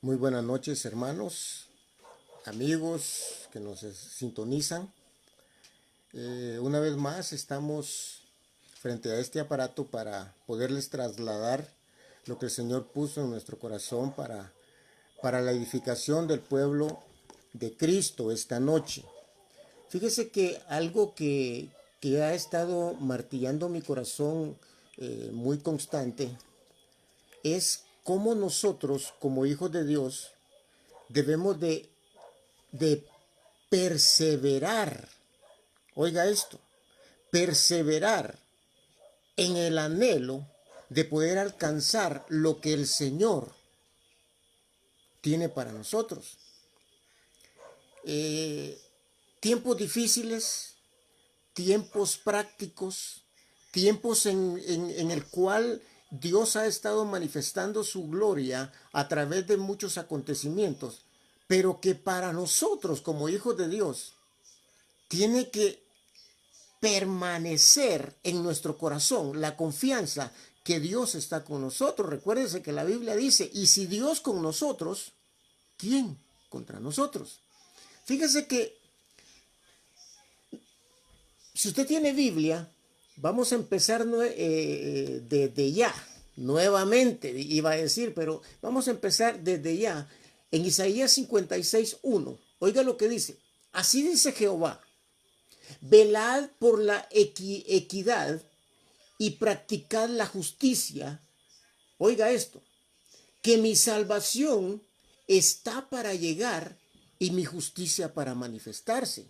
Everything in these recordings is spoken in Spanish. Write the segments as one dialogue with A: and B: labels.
A: Muy buenas noches, hermanos, amigos que nos sintonizan. Una vez más estamos frente a este aparato para poderles trasladar lo que el Señor puso en nuestro corazón para la edificación del pueblo de Cristo esta noche. Fíjese que algo que ha estado martillando mi corazón muy constante es cómo nosotros, como hijos de Dios, debemos de perseverar, oiga esto, perseverar en el anhelo de poder alcanzar lo que el Señor tiene para nosotros. Tiempos difíciles, tiempos prácticos, tiempos en el cual Dios ha estado manifestando su gloria a través de muchos acontecimientos, pero que para nosotros como hijos de Dios tiene que permanecer en nuestro corazón la confianza que Dios está con nosotros. Recuérdense que la Biblia dice, y si Dios con nosotros, ¿quién contra nosotros? Fíjese que si usted tiene Biblia, vamos a empezar desde ya, nuevamente, iba a decir, pero vamos a empezar desde ya. En Isaías 56:1, oiga lo que dice. Así dice Jehová, velad por la equidad y practicad la justicia. Oiga esto, que mi salvación está para llegar y mi justicia para manifestarse.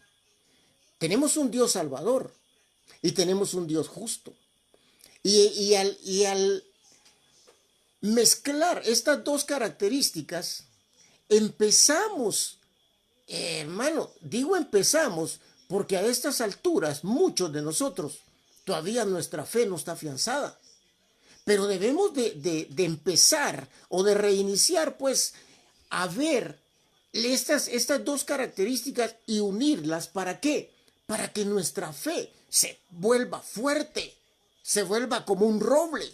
A: Tenemos un Dios salvador y tenemos un Dios justo. Y al mezclar estas dos características, empezamos, hermano, digo empezamos porque a estas alturas muchos de nosotros todavía nuestra fe no está afianzada. Pero debemos de empezar o de reiniciar, pues, a ver estas dos características y unirlas. ¿Para qué? Para que nuestra fe se vuelva fuerte, se vuelva como un roble.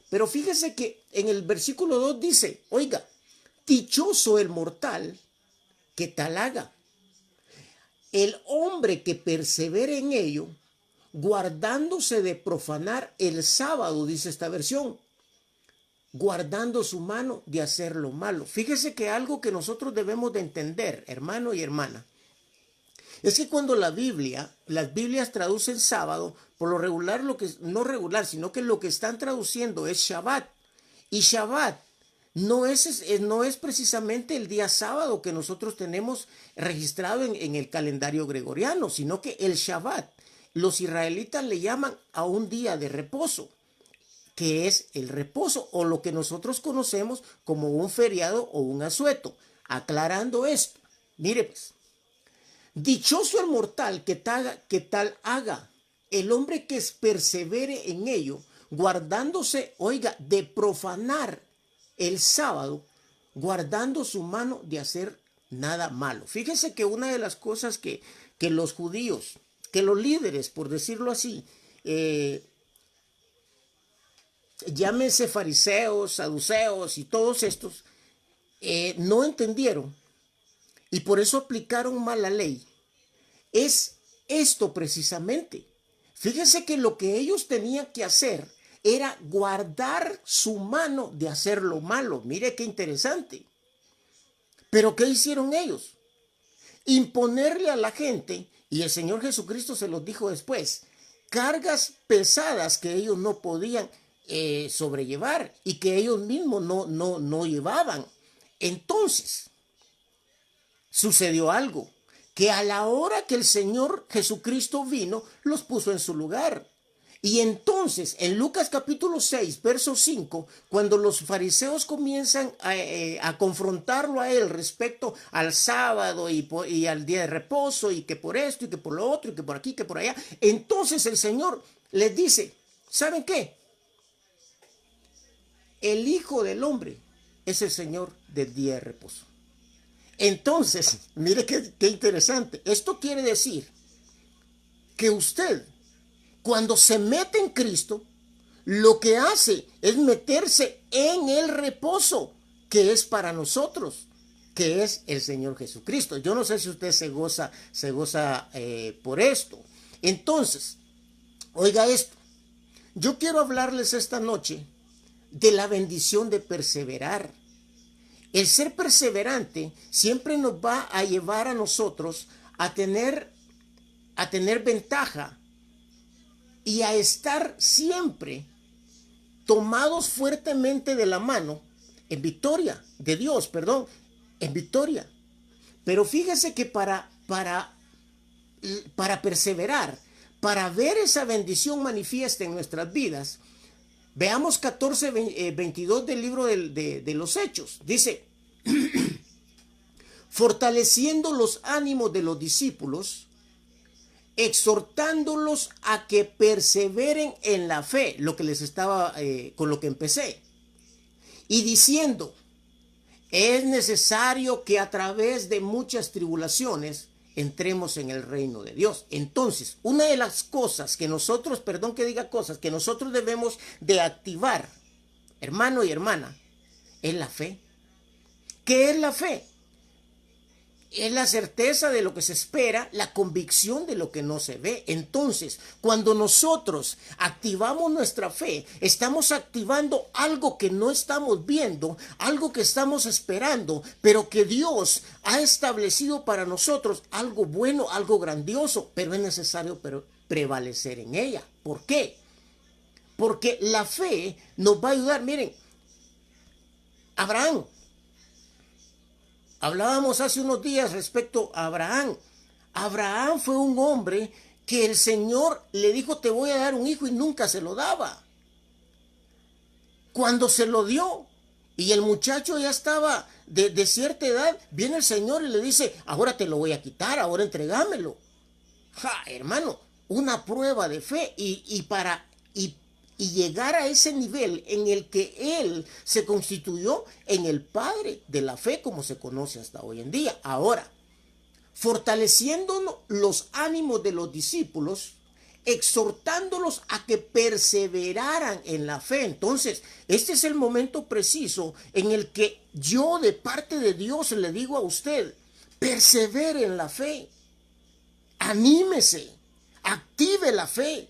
A: Pero fíjese que en el versículo 2 dice, oiga, dichoso el mortal que tal haga. El hombre que persevere en ello, guardándose de profanar el sábado, dice esta versión, guardando su mano de hacer lo malo. Fíjese que algo que nosotros debemos de entender, hermano y hermana, es que cuando las Biblias traducen sábado, por lo regular, no regular, sino que lo que están traduciendo es Shabbat. Y Shabbat no es precisamente el día sábado que nosotros tenemos registrado en el calendario gregoriano, sino que el Shabbat, los israelitas le llaman a un día de reposo, que es el reposo o lo que nosotros conocemos como un feriado o un asueto. Aclarando esto, mire pues, dichoso el mortal que tal haga, el hombre que persevere en ello, guardándose, oiga, de profanar el sábado, guardando su mano de hacer nada malo. Fíjese que una de las cosas que los judíos, que los líderes, por decirlo así, llámense fariseos, saduceos y todos estos, no entendieron y por eso aplicaron mal la ley, es esto precisamente. Fíjense que lo que ellos tenían que hacer era guardar su mano de hacer lo malo. Mire qué interesante. Pero ¿qué hicieron ellos? Imponerle a la gente, y el Señor Jesucristo se los dijo después, cargas pesadas que ellos no podían sobrellevar y que ellos mismos no llevaban. Entonces, sucedió algo, que a la hora que el Señor Jesucristo vino, los puso en su lugar. Y entonces, en Lucas capítulo 6, verso 5, cuando los fariseos comienzan a confrontarlo a él respecto al sábado y al día de reposo, y que por esto, y que por lo otro, y que por aquí, y que por allá, entonces el Señor les dice, ¿saben qué? El Hijo del Hombre es el Señor del día de reposo. Entonces, mire qué interesante. Esto quiere decir que usted, cuando se mete en Cristo, lo que hace es meterse en el reposo. que es para nosotros, que es el Señor Jesucristo. Yo no sé si usted se goza por esto. Entonces, oiga esto. Yo quiero hablarles esta noche de la bendición de perseverar. El ser perseverante siempre nos va a llevar a nosotros a tener ventaja y a estar siempre tomados fuertemente de la mano en victoria, de Dios, perdón, en victoria. Pero fíjese que para perseverar, para ver esa bendición manifiesta en nuestras vidas, veamos 22 del libro de los Hechos. Dice, fortaleciendo los ánimos de los discípulos, exhortándolos a que perseveren en la fe, lo que les estaba, con lo que empecé, y diciendo, es necesario que a través de muchas tribulaciones entremos en el reino de Dios. Entonces, una de las cosas que nosotros, perdón que diga cosas, que nosotros debemos de activar, hermano y hermana, es la fe. ¿Qué es la fe? Es la certeza de lo que se espera, la convicción de lo que no se ve. Entonces, cuando nosotros activamos nuestra fe, estamos activando algo que no estamos viendo, algo que estamos esperando, pero que Dios ha establecido para nosotros, algo bueno, algo grandioso, pero es necesario prevalecer en ella. ¿Por qué? Porque la fe nos va a ayudar. Miren, Abraham. Hablábamos hace unos días respecto a Abraham. Abraham fue un hombre que el Señor le dijo, te voy a dar un hijo, y nunca se lo daba. Cuando se lo dio y el muchacho ya estaba de cierta edad, viene el Señor y le dice, ahora te lo voy a quitar, ahora entregámelo. Hermano, una prueba de fe y llegar a ese nivel en el que él se constituyó en el padre de la fe como se conoce hasta hoy en día. Ahora, fortaleciendo los ánimos de los discípulos, exhortándolos a que perseveraran en la fe. Entonces, este es el momento preciso en el que yo de parte de Dios le digo a usted, persevere en la fe, anímese, active la fe,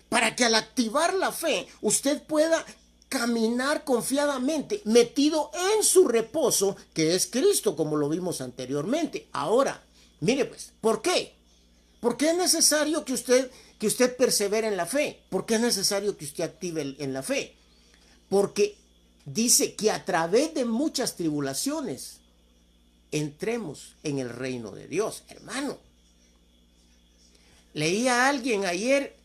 A: para que al activar la fe usted pueda caminar confiadamente, metido en su reposo, que es Cristo, como lo vimos anteriormente. Ahora, mire pues, ¿por qué? ¿Por qué es necesario que usted persevere en la fe? ¿Por qué es necesario que usted active en la fe? Porque dice que a través de muchas tribulaciones entremos en el reino de Dios. Hermano, leía a alguien ayer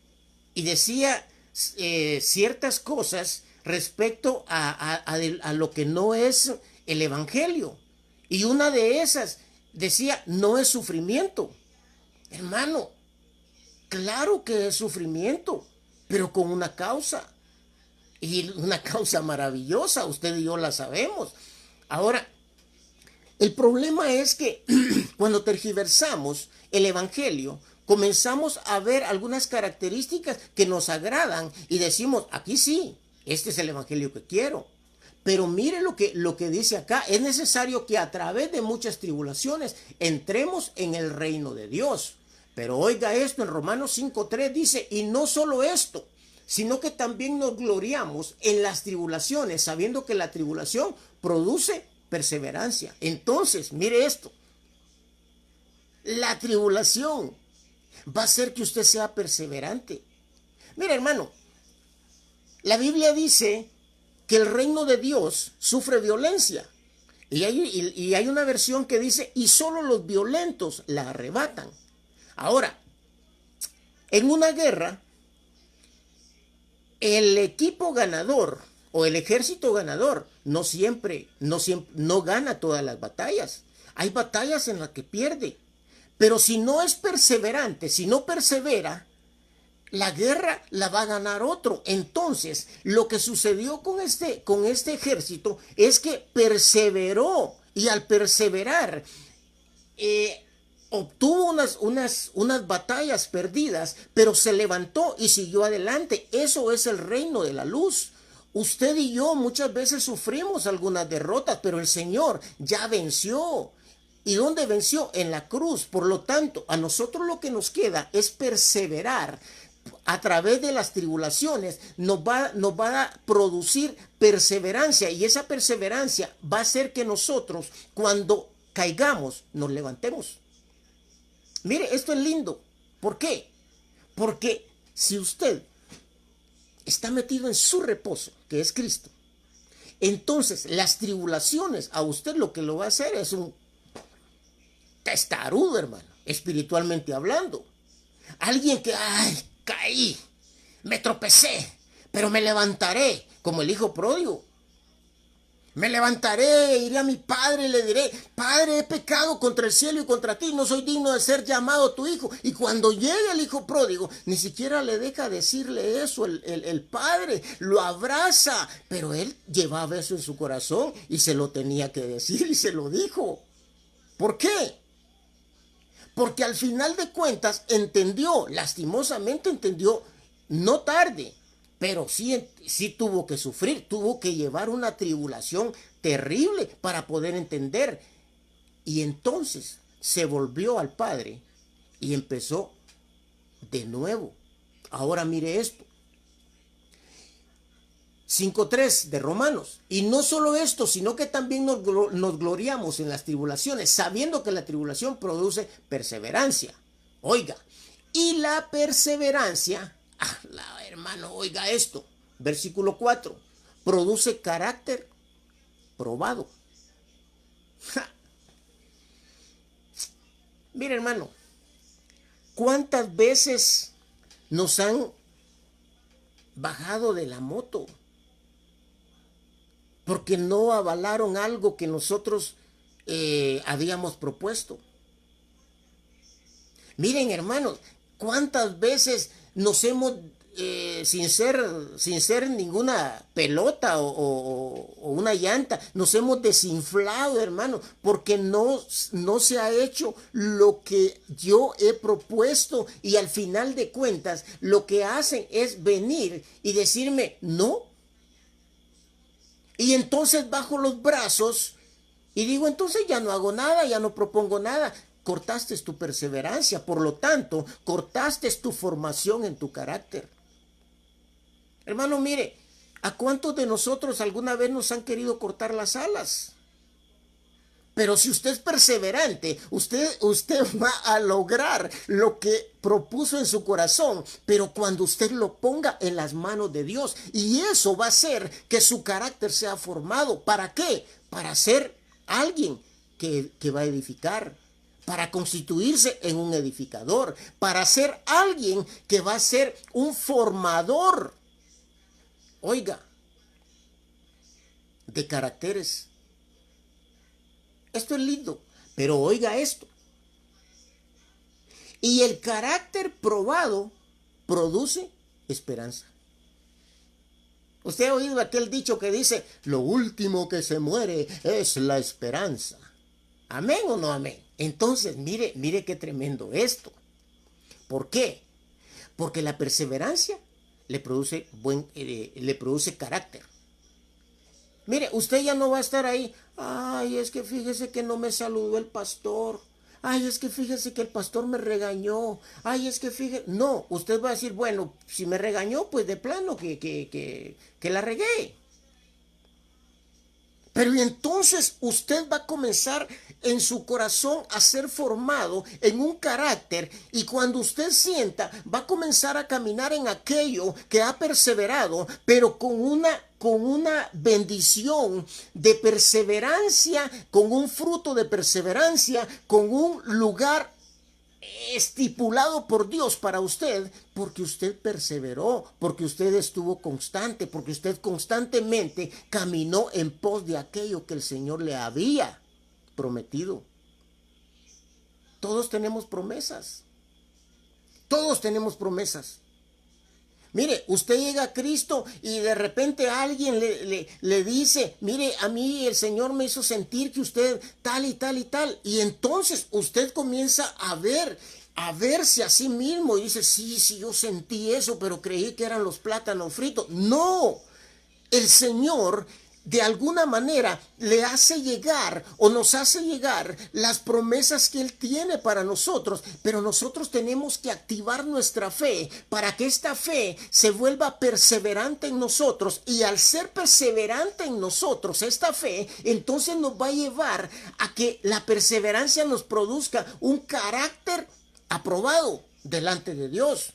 A: y decía ciertas cosas respecto a lo que no es el evangelio. Y una de esas decía, no es sufrimiento. Hermano, claro que es sufrimiento, pero con una causa. Y una causa maravillosa, usted y yo la sabemos. Ahora, el problema es que cuando tergiversamos el evangelio, comenzamos a ver algunas características que nos agradan y decimos, aquí sí, este es el evangelio que quiero. Pero mire lo que dice acá, es necesario que a través de muchas tribulaciones entremos en el reino de Dios. Pero oiga esto, en Romanos 5:3 dice, y no solo esto, sino que también nos gloriamos en las tribulaciones, sabiendo que la tribulación produce perseverancia. Entonces, mire esto, la tribulación va a hacer que usted sea perseverante. Mira, hermano, la Biblia dice que el reino de Dios sufre violencia. Y hay una versión que dice, y solo los violentos la arrebatan. Ahora, en una guerra, el equipo ganador o el ejército ganador no gana todas las batallas. Hay batallas en las que pierde. Pero si no es perseverante, si no persevera, la guerra la va a ganar otro. Entonces, lo que sucedió con este ejército es que perseveró, y al perseverar obtuvo unas batallas perdidas, pero se levantó y siguió adelante. Eso es el reino de la luz. Usted y yo muchas veces sufrimos algunas derrotas, pero el Señor ya venció. ¿Y dónde venció? En la cruz. Por lo tanto, a nosotros lo que nos queda es perseverar a través de las tribulaciones. Nos va a producir perseverancia, y esa perseverancia va a hacer que nosotros, cuando caigamos, nos levantemos. Mire, esto es lindo. ¿Por qué? Porque si usted está metido en su reposo, que es Cristo, entonces las tribulaciones a usted lo que lo va a hacer es un testarudo, hermano, espiritualmente hablando. Alguien que, ay, caí, me tropecé, pero me levantaré, como el hijo pródigo. Me levantaré, iré a mi padre y le diré: Padre, he pecado contra el cielo y contra ti, no soy digno de ser llamado tu hijo. Y cuando llegue el hijo pródigo, ni siquiera le deja decirle eso el padre, lo abraza, pero él llevaba eso en su corazón y se lo tenía que decir, y se lo dijo. ¿Por qué? Porque al final de cuentas entendió, lastimosamente entendió, no tarde, pero sí tuvo que sufrir, tuvo que llevar una tribulación terrible para poder entender. Y entonces se volvió al Padre y empezó de nuevo. Ahora mire esto. 5:3 de Romanos. Y no solo esto, sino que también nos gloriamos en las tribulaciones, sabiendo que la tribulación produce perseverancia. Oiga, y la perseverancia, hermano, oiga esto, versículo 4, produce carácter probado. Mire, hermano, ¿cuántas veces nos han bajado de la moto porque no avalaron algo que nosotros habíamos propuesto? Miren, hermanos, cuántas veces nos hemos, sin ser ninguna pelota o una llanta, nos hemos desinflado, hermano, porque no se ha hecho lo que yo he propuesto, y al final de cuentas lo que hacen es venir y decirme no. Y entonces bajo los brazos y digo: entonces ya no hago nada, ya no propongo nada. Cortaste tu perseverancia, por lo tanto, cortaste tu formación en tu carácter. Hermano, mire, ¿a cuántos de nosotros alguna vez nos han querido cortar las alas? Pero si usted es perseverante, usted va a lograr lo que propuso en su corazón, pero cuando usted lo ponga en las manos de Dios, y eso va a hacer que su carácter sea formado. ¿Para qué? Para ser alguien que va a edificar, para constituirse en un edificador, para ser alguien que va a ser un formador, oiga, de caracteres. Esto es lindo, pero oiga esto. Y el carácter probado produce esperanza. Usted ha oído aquel dicho que dice: lo último que se muere es la esperanza. ¿Amén o no amén? Entonces, mire qué tremendo esto. ¿Por qué? Porque la perseverancia le produce carácter. Mire, usted ya no va a estar ahí: ay, es que fíjese que no me saludó el pastor. Ay, es que fíjese que el pastor me regañó. Ay, es que fíjese. No, usted va a decir: bueno, si me regañó, pues de plano que la regué. Pero entonces usted va a comenzar en su corazón a ser formado en un carácter, y cuando usted sienta, va a comenzar a caminar en aquello que ha perseverado, pero con una bendición de perseverancia, con un fruto de perseverancia, con un lugar estipulado por Dios para usted, porque usted perseveró, porque usted estuvo constante, porque usted constantemente caminó en pos de aquello que el Señor le había prometido. Todos tenemos promesas. Todos tenemos promesas. Mire, usted llega a Cristo y de repente alguien le dice: mire, a mí el Señor me hizo sentir que usted tal y tal y tal. Y entonces usted comienza a verse a sí mismo y dice: sí, yo sentí eso, pero creí que eran los plátanos fritos. No, el Señor de alguna manera le hace llegar o nos hace llegar las promesas que Él tiene para nosotros, pero nosotros tenemos que activar nuestra fe para que esta fe se vuelva perseverante en nosotros, y al ser perseverante en nosotros esta fe, entonces nos va a llevar a que la perseverancia nos produzca un carácter aprobado delante de Dios.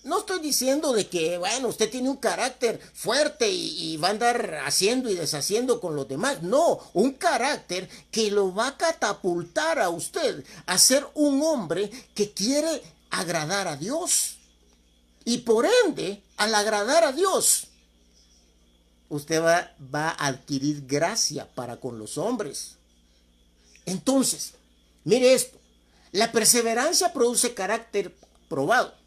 A: No estoy diciendo de que, bueno, usted tiene un carácter fuerte y va a andar haciendo y deshaciendo con los demás. No, un carácter que lo va a catapultar a usted a ser un hombre que quiere agradar a Dios. Y por ende, al agradar a Dios, usted va a adquirir gracia para con los hombres. Entonces, mire esto, la perseverancia produce carácter probado.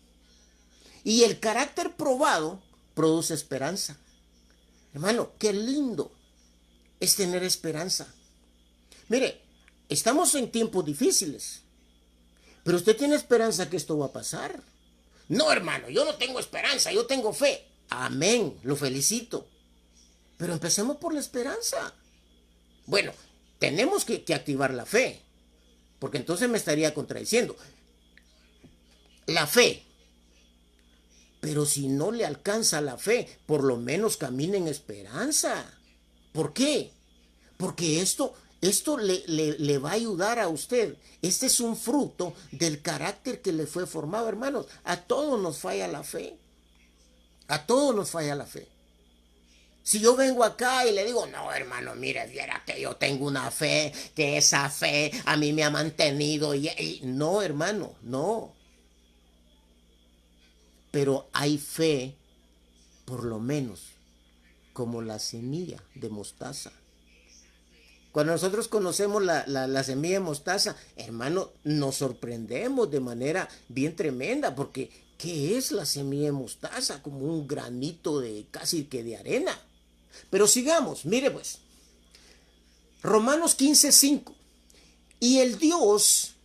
A: Y el carácter probado produce esperanza. Hermano, qué lindo es tener esperanza. Mire, estamos en tiempos difíciles, pero usted tiene esperanza que esto va a pasar. No, hermano, yo no tengo esperanza, yo tengo fe. Amén, lo felicito. Pero empecemos por la esperanza. Bueno, tenemos que activar la fe, porque entonces me estaría contradiciendo. La fe. Pero si no le alcanza la fe, por lo menos camine en esperanza. ¿Por qué? Porque esto le va a ayudar a usted. Este es un fruto del carácter que le fue formado, hermanos. A todos nos falla la fe. A todos nos falla la fe. Si yo vengo acá y le digo, no, hermano, mire, viera que yo tengo una fe, que esa fe a mí me ha mantenido. No, hermano, no. Pero hay fe, por lo menos, como la semilla de mostaza. Cuando nosotros conocemos la semilla de mostaza, hermano, nos sorprendemos de manera bien tremenda, porque ¿qué es la semilla de mostaza? Como un granito de casi que de arena. Pero sigamos, mire pues, Romanos 15:5. Y el Dios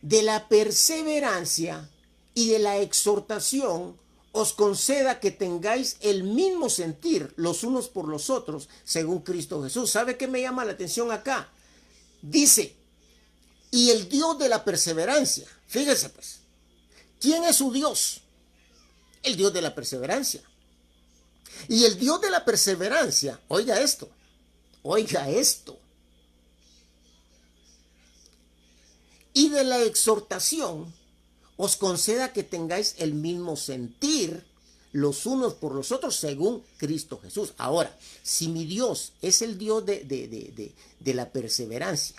A: de la perseverancia y de la exhortación os conceda que tengáis el mismo sentir los unos por los otros, según Cristo Jesús. ¿Sabe qué me llama la atención acá? Dice, y el Dios de la perseverancia. Fíjese pues, ¿quién es su Dios? El Dios de la perseverancia. Y el Dios de la perseverancia, oiga esto, y de la exhortación os conceda que tengáis el mismo sentir los unos por los otros según Cristo Jesús. Ahora, si mi Dios es el Dios de la perseverancia,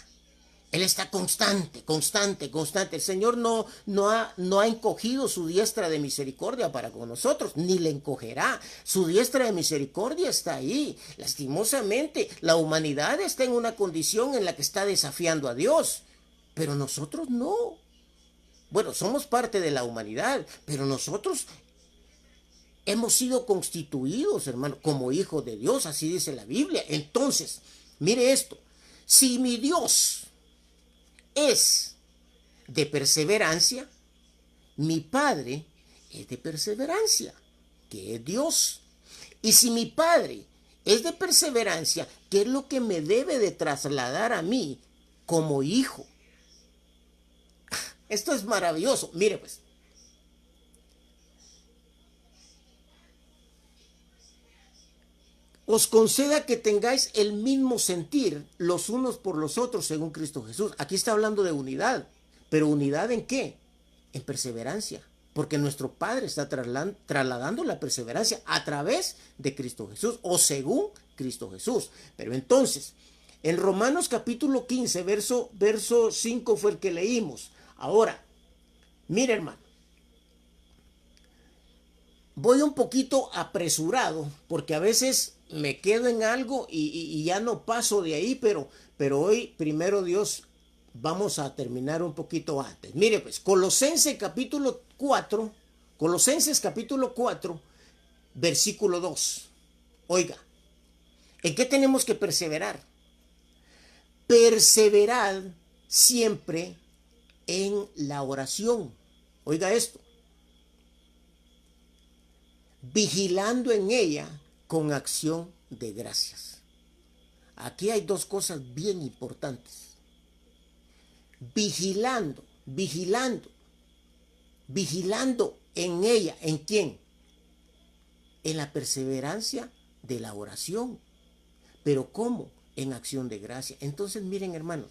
A: Él está constante. El Señor no ha encogido su diestra de misericordia para con nosotros, ni le encogerá. Su diestra de misericordia está ahí. Lastimosamente, la humanidad está en una condición en la que está desafiando a Dios, pero nosotros no. Bueno, somos parte de la humanidad, pero nosotros hemos sido constituidos, hermano, como hijos de Dios, así dice la Biblia. Entonces, mire esto, si mi Dios es de perseverancia, mi Padre es de perseverancia, que es Dios. Y si mi Padre es de perseverancia, ¿qué es lo que me debe de trasladar a mí como hijo? Esto es maravilloso. Mire pues. Os conceda que tengáis el mismo sentir los unos por los otros según Cristo Jesús. Aquí está hablando de unidad. ¿Pero unidad en qué? En perseverancia. Porque nuestro Padre está trasladando la perseverancia a través de Cristo Jesús o según Cristo Jesús. Pero entonces, en Romanos capítulo 15, verso 5 fue el que leímos. Ahora, mire hermano, voy un poquito apresurado porque a veces me quedo en algo y ya no paso de ahí, pero hoy, primero Dios, vamos a terminar un poquito antes. Mire pues, Colosenses capítulo 4, versículo 2. Oiga, ¿en qué tenemos que perseverar? Perseverad siempre en la oración. Oiga esto. Vigilando en ella con acción de gracias. Aquí hay dos cosas bien importantes. Vigilando, vigilando, vigilando en ella. ¿En quién? En la perseverancia de la oración. ¿Pero cómo? En acción de gracia. Entonces, miren, hermanos,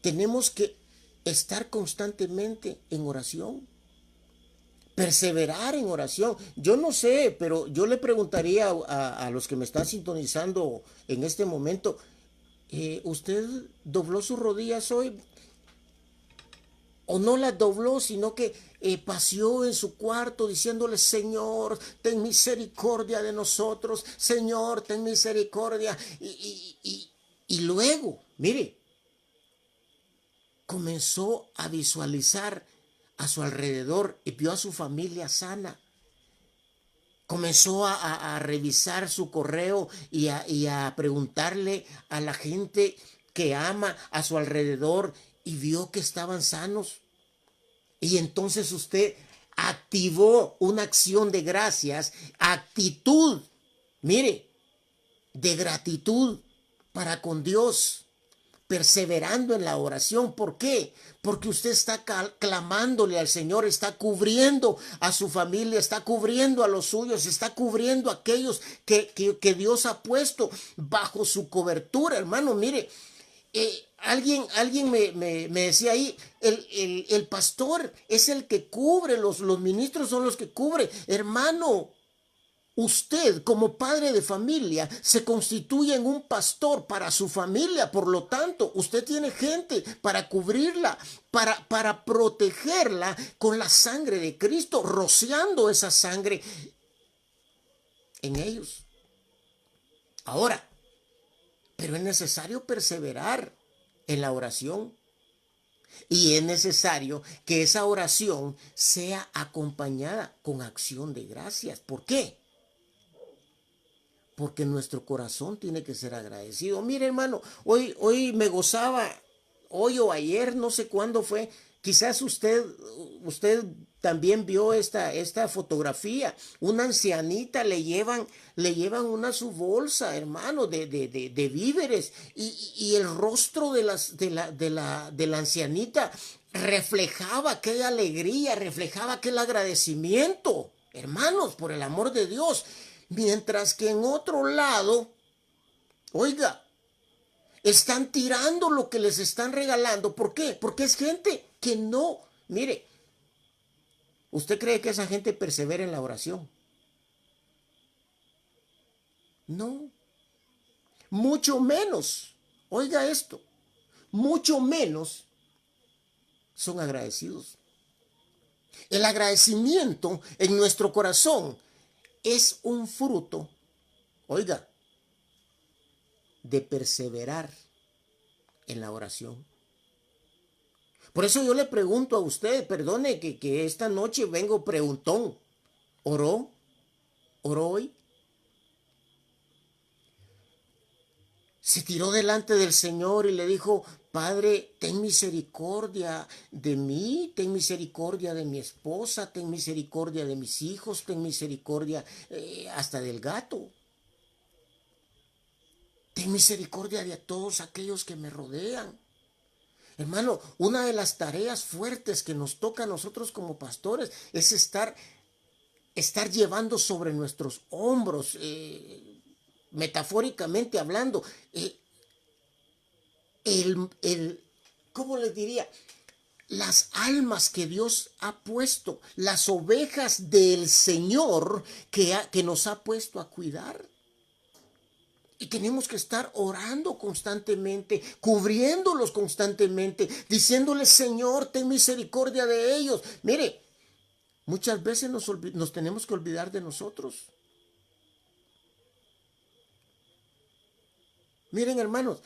A: tenemos que estar constantemente en oración, perseverar en oración. Yo no sé, pero yo le preguntaría a los que me están sintonizando en este momento, ¿usted dobló sus rodillas hoy? ¿O no las dobló, sino que paseó en su cuarto diciéndole: Señor, ten misericordia de nosotros, Señor, ten misericordia? Y luego, mire, comenzó a visualizar a su alrededor y vio a su familia sana. Comenzó a revisar su correo y a preguntarle a la gente que ama a su alrededor y vio que estaban sanos. Y entonces usted activó una acción de gracias, actitud, mire, de gratitud para con Dios, perseverando en la oración. ¿Por qué? Porque usted está clamándole al Señor, está cubriendo a su familia, está cubriendo a los suyos, está cubriendo a aquellos que Dios ha puesto bajo su cobertura, hermano. Mire, alguien me decía ahí, el pastor es el que cubre, los ministros son los que cubren. Hermano, usted como padre de familia se constituye en un pastor para su familia. Por lo tanto, usted tiene gente para cubrirla, para protegerla con la sangre de Cristo, rociando esa sangre en ellos. Ahora, pero es necesario perseverar en la oración. Y es necesario que esa oración sea acompañada con acción de gracias. ¿Por qué? Porque nuestro corazón tiene que ser agradecido. Mire, hermano, hoy me gozaba, hoy o ayer, no sé cuándo fue. Quizás usted también vio esta fotografía. Una ancianita le llevan una su bolsa, hermano, de víveres. Y el rostro de la ancianita reflejaba aquella alegría, reflejaba aquel agradecimiento. Hermanos, por el amor de Dios. Mientras que en otro lado, oiga, están tirando lo que les están regalando. ¿Por qué? Porque es gente que no, mire, ¿usted cree que esa gente persevera en la oración? No, mucho menos, oiga esto, mucho menos son agradecidos. El agradecimiento en nuestro corazón es un fruto, oiga, de perseverar en la oración. Por eso yo le pregunto a usted, perdone que esta noche vengo preguntón. ¿Oró? ¿Oró hoy? Se tiró delante del Señor y le dijo: Padre, ten misericordia de mí, ten misericordia de mi esposa, ten misericordia de mis hijos, ten misericordia hasta del gato. Ten misericordia de todos aquellos que me rodean. Hermano, una de las tareas fuertes que nos toca a nosotros como pastores es estar llevando sobre nuestros hombros, metafóricamente hablando, ¿cómo les diría? Las almas que Dios ha puesto, las ovejas del Señor que nos ha puesto a cuidar. Y tenemos que estar orando constantemente, cubriéndolos constantemente, diciéndoles: Señor, ten misericordia de ellos. Mire, muchas veces nos tenemos que olvidar de nosotros. Miren, hermanos,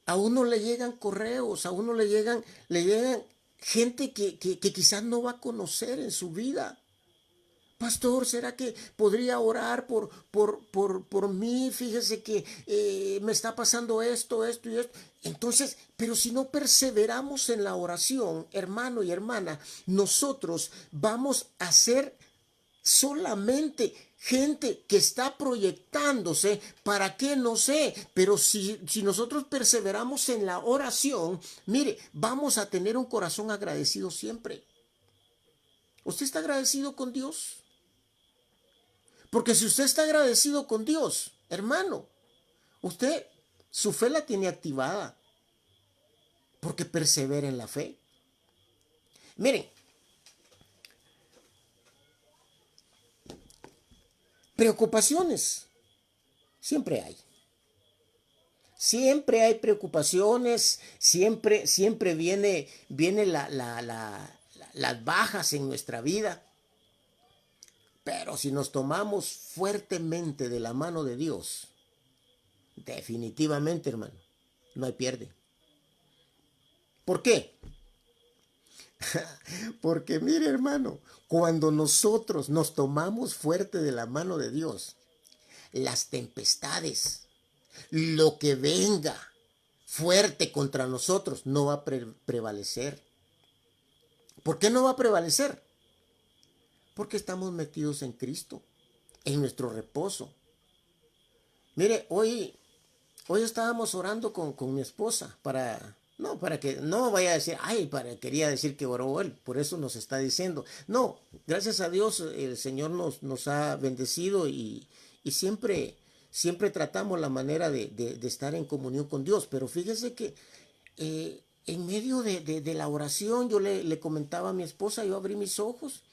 A: a uno le llegan correos, a uno le llegan gente que quizás no va a conocer en su vida. Pastor, ¿será que podría orar por mí? Fíjese que me está pasando esto, esto y esto. Entonces, pero si no perseveramos en la oración, hermano y hermana, nosotros vamos a ser solamente gente que está proyectándose. ¿Para qué? No sé. Pero si nosotros perseveramos en la oración, mire, vamos a tener un corazón agradecido siempre. ¿Usted está agradecido con Dios? Porque si usted está agradecido con Dios, hermano, usted su fe la tiene activada porque persevera en la fe. Miren, preocupaciones siempre hay. Siempre hay preocupaciones, siempre viene las bajas en nuestra vida. Pero si nos tomamos fuertemente de la mano de Dios, definitivamente, hermano, no hay pierde. ¿Por qué? Porque mire, hermano, cuando nosotros nos tomamos fuerte de la mano de Dios, las tempestades, lo que venga fuerte contra nosotros, no va a prevalecer. ¿Por qué no va a prevalecer? Porque estamos metidos en Cristo, en nuestro reposo. Mire, hoy estábamos orando con mi esposa para que no vaya a decir, quería decir que oró él, por eso nos está diciendo. No, gracias a Dios el Señor nos ha bendecido y siempre tratamos la manera de estar en comunión con Dios. Pero fíjese que en medio de la oración yo le comentaba a mi esposa, yo abrí mis ojos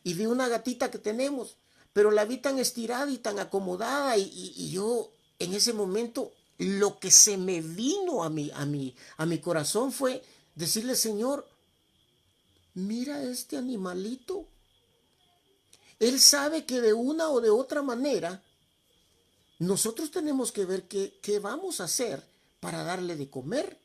A: y vi una gatita que tenemos, pero la vi tan estirada y tan acomodada y yo en ese momento lo que se me vino a mi corazón fue decirle, Señor, mira este animalito. Él sabe que de una o de otra manera nosotros tenemos que ver qué vamos a hacer para darle de comer.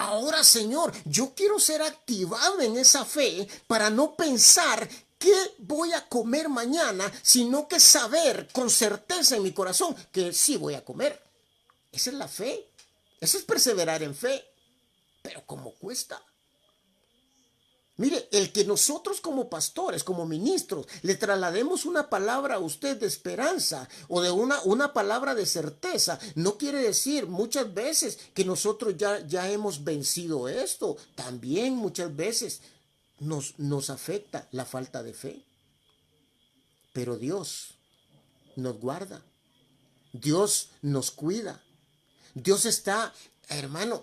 A: Ahora, Señor, yo quiero ser activado en esa fe para no pensar qué voy a comer mañana, sino que saber con certeza en mi corazón que sí voy a comer. Esa es la fe. Eso es perseverar en fe. Pero ¿cómo cuesta? Mire, el que nosotros como pastores, como ministros, le traslademos una palabra a usted de esperanza o de una palabra de certeza, no quiere decir muchas veces que nosotros ya hemos vencido esto. También muchas veces nos afecta la falta de fe. Pero Dios nos guarda. Dios nos cuida. Dios está, hermano,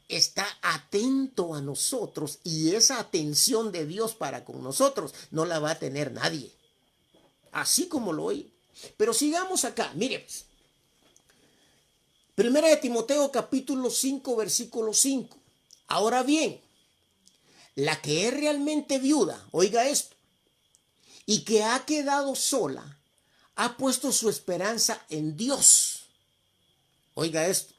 A: está atento a nosotros y esa atención de Dios para con nosotros no la va a tener nadie. Así como lo oye. Pero sigamos acá, mire. Primera de Timoteo capítulo 5 versículo 5. Ahora bien, la que es realmente viuda, oiga esto, y que ha quedado sola, ha puesto su esperanza en Dios. Oiga esto.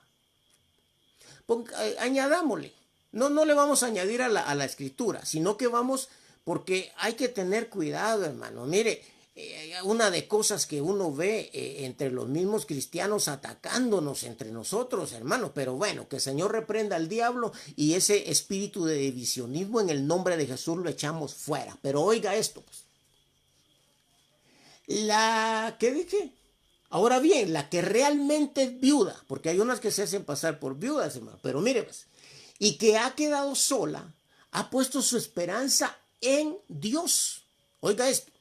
A: Añadámosle. No le vamos a añadir a la escritura, sino que vamos, porque hay que tener cuidado, hermano. Mire, una de cosas que uno ve entre los mismos cristianos atacándonos entre nosotros, hermano. Pero bueno, que el Señor reprenda al diablo y ese espíritu de divisionismo en el nombre de Jesús lo echamos fuera. Pero oiga esto, pues. ¿Qué dije? Ahora bien, la que realmente es viuda, porque hay unas que se hacen pasar por viudas, hermano, pero mire, pues, y que ha quedado sola, ha puesto su esperanza en Dios. Oiga esto.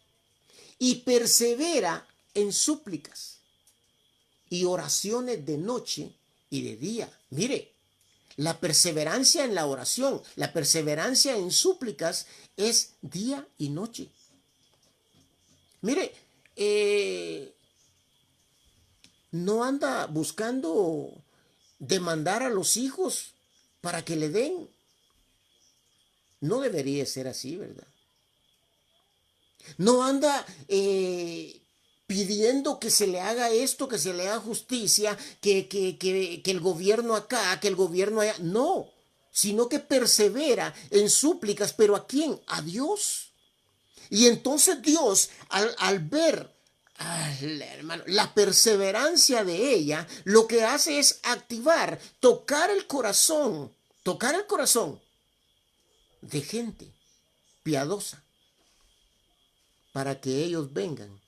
A: Y persevera en súplicas y oraciones de noche y de día. Mire, la perseverancia en la oración, la perseverancia en súplicas es día y noche. Mire, no anda buscando demandar a los hijos para que le den. No debería ser así, ¿verdad? No anda pidiendo que se le haga esto, que se le haga justicia, que el gobierno acá, que el gobierno allá. No, sino que persevera en súplicas. ¿Pero a quién? A Dios. Y entonces Dios, al ver, hermano, la perseverancia de ella, lo que hace es activar, tocar el corazón de gente piadosa para que ellos vengan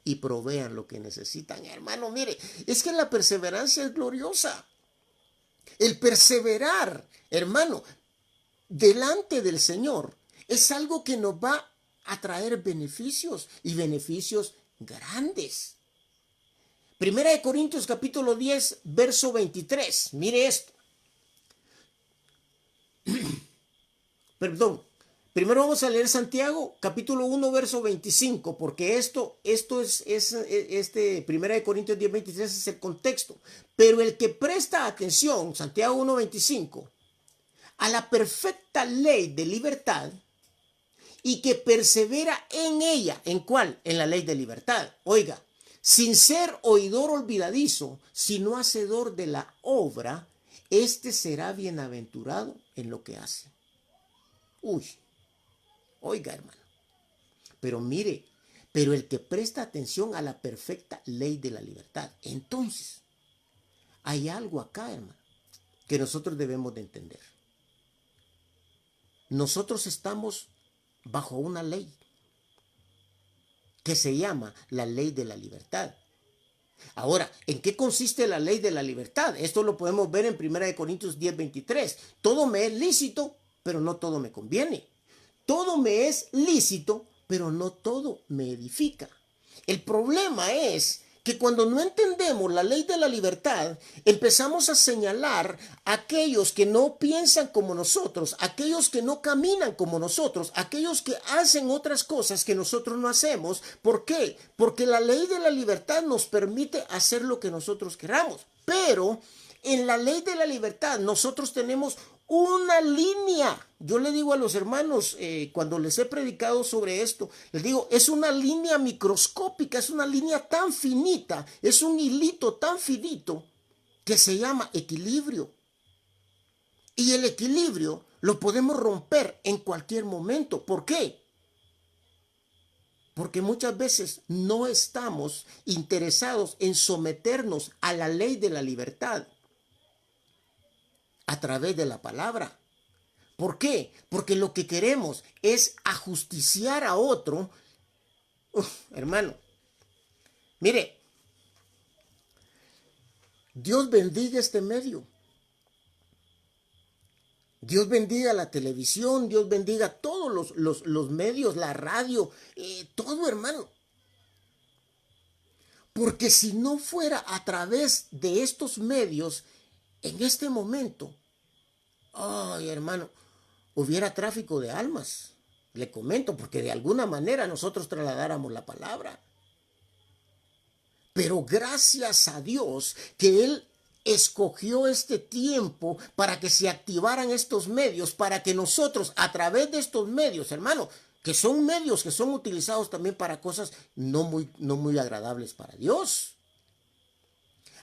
A: y provean lo que necesitan. Hermano, mire, es que la perseverancia es gloriosa. El perseverar, hermano, delante del Señor es algo que nos va a traer beneficios y beneficios grandes. Primera de Corintios capítulo 10, verso 23. Mire esto. Perdón. Primero vamos a leer Santiago, capítulo 1, verso 25, porque esto es Primera de Corintios 10, 23 es el contexto. Pero el que presta atención, Santiago 1, 25, a la perfecta ley de libertad y que persevera en ella, ¿en cuál? En la ley de libertad. Oiga, sin ser oidor olvidadizo, sino hacedor de la obra, este será bienaventurado en lo que hace. Uy. Oiga, hermano, pero mire, pero el que presta atención a la perfecta ley de la libertad. Entonces, hay algo acá, hermano, que nosotros debemos de entender. Nosotros estamos bajo una ley que se llama la ley de la libertad. Ahora, ¿en qué consiste la ley de la libertad? Esto lo podemos ver en 1 Corintios 10, 23. Todo me es lícito, pero no todo me conviene. Todo me es lícito, pero no todo me edifica. El problema es que cuando no entendemos la ley de la libertad, empezamos a señalar a aquellos que no piensan como nosotros, aquellos que no caminan como nosotros, aquellos que hacen otras cosas que nosotros no hacemos. ¿Por qué? Porque la ley de la libertad nos permite hacer lo que nosotros queramos, pero en la ley de la libertad nosotros tenemos una línea. Yo le digo a los hermanos, cuando les he predicado sobre esto, les digo, es una línea microscópica, es una línea tan finita, es un hilito tan finito que se llama equilibrio. Y el equilibrio lo podemos romper en cualquier momento. ¿Por qué? Porque muchas veces no estamos interesados en someternos a la ley de la libertad a través de la palabra. ¿Por qué? Porque lo que queremos es ajusticiar a otro. Hermano, mire, Dios bendiga este medio. Dios bendiga la televisión, Dios bendiga todos los medios, la radio, todo, hermano. Porque si no fuera a través de estos medios, en este momento, ay, hermano, hubiera tráfico de almas. Le comento, porque de alguna manera nosotros trasladáramos la palabra. Pero gracias a Dios que Él escogió este tiempo para que se activaran estos medios, para que nosotros a través de estos medios, hermano, que son medios que son utilizados también para cosas no muy agradables para Dios.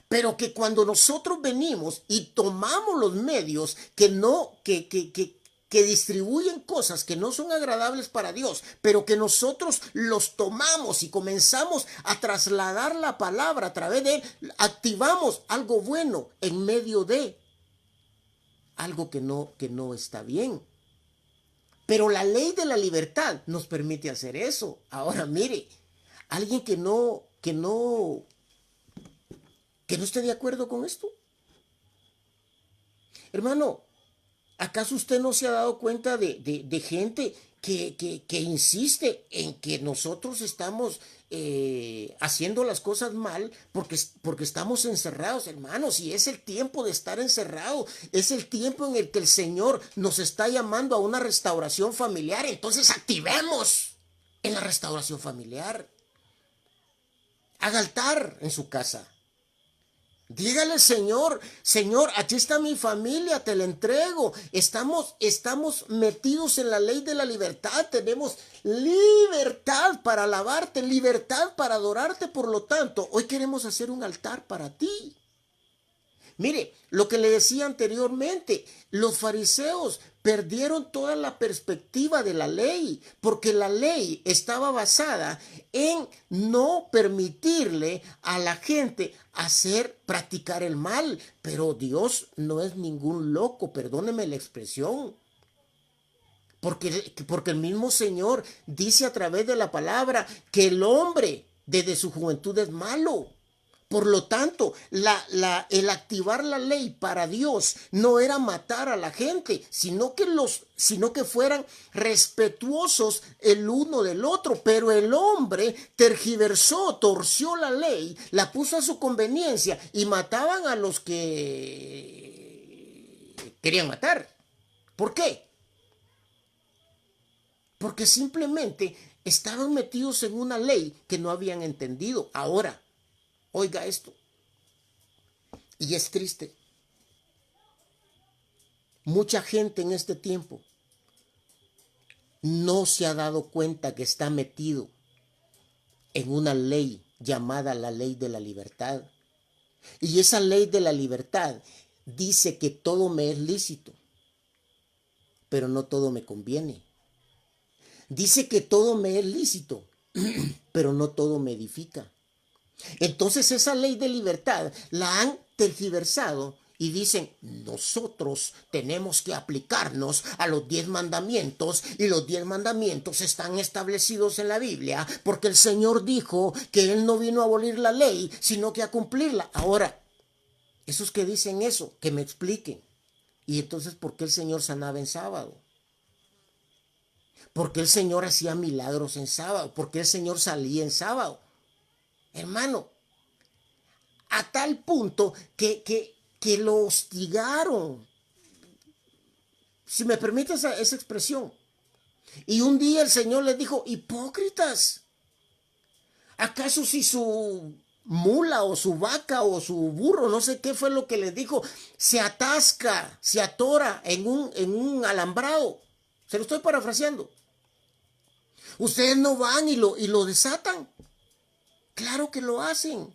A: Pero que cuando nosotros venimos y tomamos los medios que distribuyen cosas que no son agradables para Dios, pero que nosotros los tomamos y comenzamos a trasladar la palabra a través de él, activamos algo bueno en medio de algo que no está bien. Pero la ley de la libertad nos permite hacer eso. Ahora mire, alguien que no esté de acuerdo con esto. Hermano, ¿acaso usted no se ha dado cuenta de gente que insiste en que nosotros estamos haciendo las cosas mal porque estamos encerrados, hermanos? Y es el tiempo de estar encerrado, es el tiempo en el que el Señor nos está llamando a una restauración familiar. Entonces activemos en la restauración familiar. Haga altar en su casa. Dígale, Señor, aquí está mi familia, te la entrego. Estamos metidos en la ley de la libertad. Tenemos libertad para alabarte, libertad para adorarte. Por lo tanto, hoy queremos hacer un altar para ti. Mire, lo que le decía anteriormente, los fariseos perdieron toda la perspectiva de la ley, porque la ley estaba basada en no permitirle a la gente practicar el mal. Pero Dios no es ningún loco, perdóneme la expresión. Porque el mismo Señor dice a través de la palabra que el hombre desde su juventud es malo. Por lo tanto, el activar la ley para Dios no era matar a la gente, sino que fueran respetuosos el uno del otro. Pero el hombre tergiversó, torció la ley, la puso a su conveniencia y mataban a los que querían matar. ¿Por qué? Porque simplemente estaban metidos en una ley que no habían entendido. Ahora, oiga esto, y es triste. Mucha gente en este tiempo no se ha dado cuenta que está metido en una ley llamada la ley de la libertad. Y esa ley de la libertad dice que todo me es lícito, pero no todo me conviene. Dice que todo me es lícito, pero no todo me edifica. Entonces esa ley de libertad la han tergiversado y dicen, nosotros tenemos que aplicarnos a los 10 mandamientos, y los 10 mandamientos están establecidos en la Biblia, porque el Señor dijo que Él no vino a abolir la ley, sino que a cumplirla. Ahora, esos que dicen eso, que me expliquen. Y entonces, ¿por qué el Señor sanaba en sábado? ¿Por qué el Señor hacía milagros en sábado? ¿Por qué el Señor salía en sábado? Hermano, a tal punto que lo hostigaron. Si me permite esa expresión. Y un día el Señor les dijo, hipócritas, ¿acaso si su mula o su vaca o su burro, no sé qué fue lo que les dijo, se atasca, se atora en un alambrado? Se lo estoy parafraseando. Ustedes no van y lo desatan. Claro que lo hacen.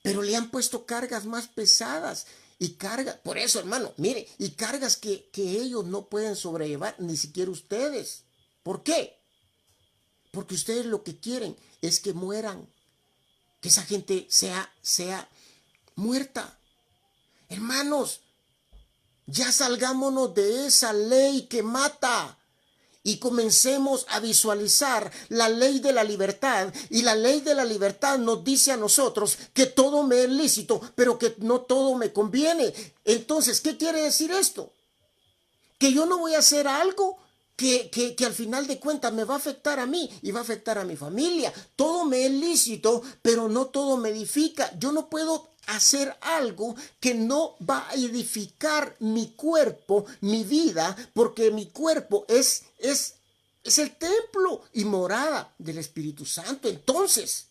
A: Pero le han puesto cargas más pesadas. Y cargas, por eso hermano, mire, y cargas que ellos no pueden sobrellevar, ni siquiera ustedes. ¿Por qué? Porque ustedes lo que quieren es que mueran. Que esa gente sea muerta. Hermanos, ya salgámonos de esa ley que mata. Y comencemos a visualizar la ley de la libertad. Y la ley de la libertad nos dice a nosotros que todo me es lícito, pero que no todo me conviene. Entonces, ¿qué quiere decir esto? Que yo no voy a hacer algo que al final de cuentas me va a afectar a mí y va a afectar a mi familia. Todo me es lícito, pero no todo me edifica. Yo no puedo hacer algo que no va a edificar mi cuerpo, mi vida, porque mi cuerpo es el templo y morada del Espíritu Santo. Entonces,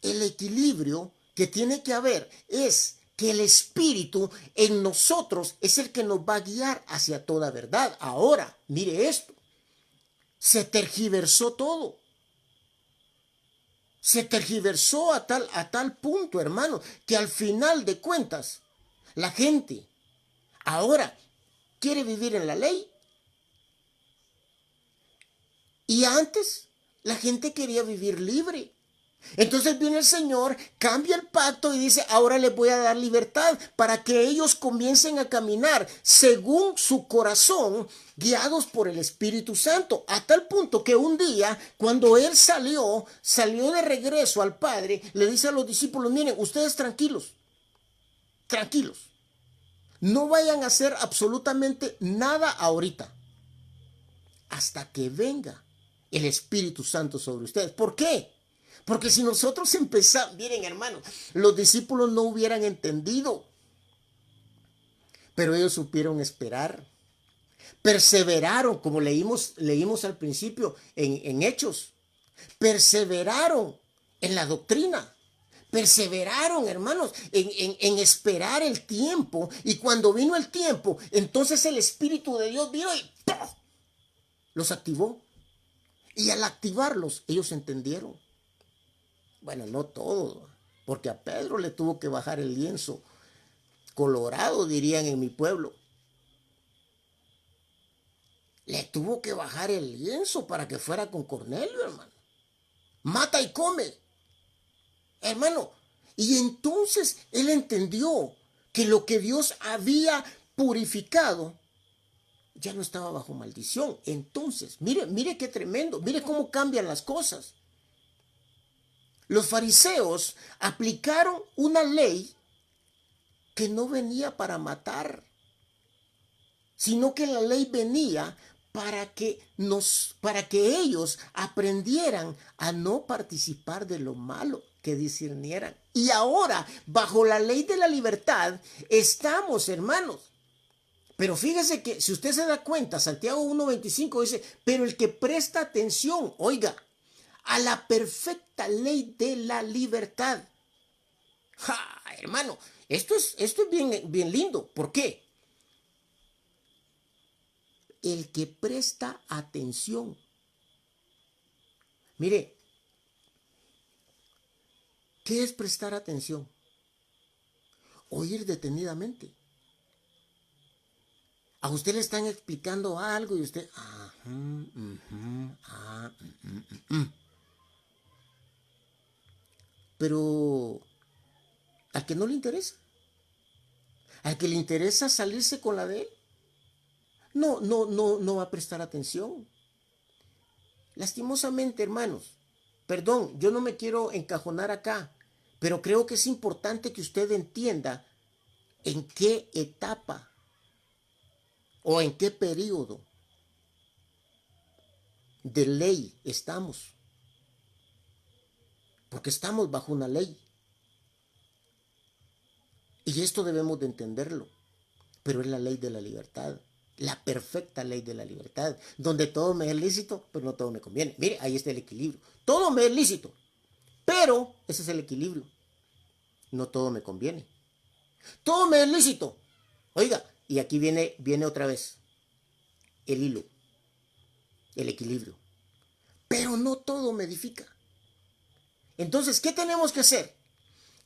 A: el equilibrio que tiene que haber es que el Espíritu en nosotros es el que nos va a guiar hacia toda verdad. Ahora, mire esto, se tergiversó todo. Se tergiversó a tal punto, hermano, que al final de cuentas, la gente ahora quiere vivir en la ley. Y antes, la gente quería vivir libre. Entonces viene el Señor, cambia el pacto y dice, ahora les voy a dar libertad para que ellos comiencen a caminar según su corazón, guiados por el Espíritu Santo, a tal punto que un día, cuando Él salió de regreso al Padre, le dice a los discípulos, miren, ustedes tranquilos, no vayan a hacer absolutamente nada ahorita, hasta que venga el Espíritu Santo sobre ustedes. ¿Por qué? Porque si nosotros empezamos, miren hermanos, los discípulos no hubieran entendido, pero ellos supieron esperar, perseveraron, como leímos al principio en Hechos, perseveraron en la doctrina, perseveraron hermanos en esperar el tiempo, y cuando vino el tiempo, entonces el Espíritu de Dios vino y ¡pum!, los activó, y al activarlos ellos entendieron. Bueno, no todo, porque a Pedro le tuvo que bajar el lienzo colorado, dirían en mi pueblo. Le tuvo que bajar el lienzo para que fuera con Cornelio, hermano. Mata y come, hermano. Y entonces él entendió que lo que Dios había purificado ya no estaba bajo maldición. Entonces, mire qué tremendo, mire cómo cambian las cosas. Los fariseos aplicaron una ley que no venía para matar, sino que la ley venía para que ellos aprendieran a no participar de lo malo, que discernieran. Y ahora, bajo la ley de la libertad, estamos, hermanos. Pero fíjese que si usted se da cuenta, Santiago 1:25 dice, pero el que presta atención, oiga, a la perfecta ley de la libertad. ¡Ja, hermano! Esto es bien lindo. ¿Por qué? El que presta atención. Mire, ¿qué es prestar atención? Oír detenidamente. A usted le están explicando algo y usted... Pero al que no le interesa, al que le interesa salirse con la de él, no va a prestar atención. Lastimosamente, hermanos, perdón, yo no me quiero encajonar acá, pero creo que es importante que usted entienda en qué etapa o en qué periodo de ley estamos. Porque estamos bajo una ley. Y esto debemos de entenderlo. Pero es la ley de la libertad. La perfecta ley de la libertad. Donde todo me es lícito, pero no todo me conviene. Mire, ahí está el equilibrio. Todo me es lícito. Pero ese es el equilibrio. No todo me conviene. Todo me es lícito. Oiga, y aquí viene otra vez el hilo. El equilibrio. Pero no todo me edifica. Entonces, ¿qué tenemos que hacer?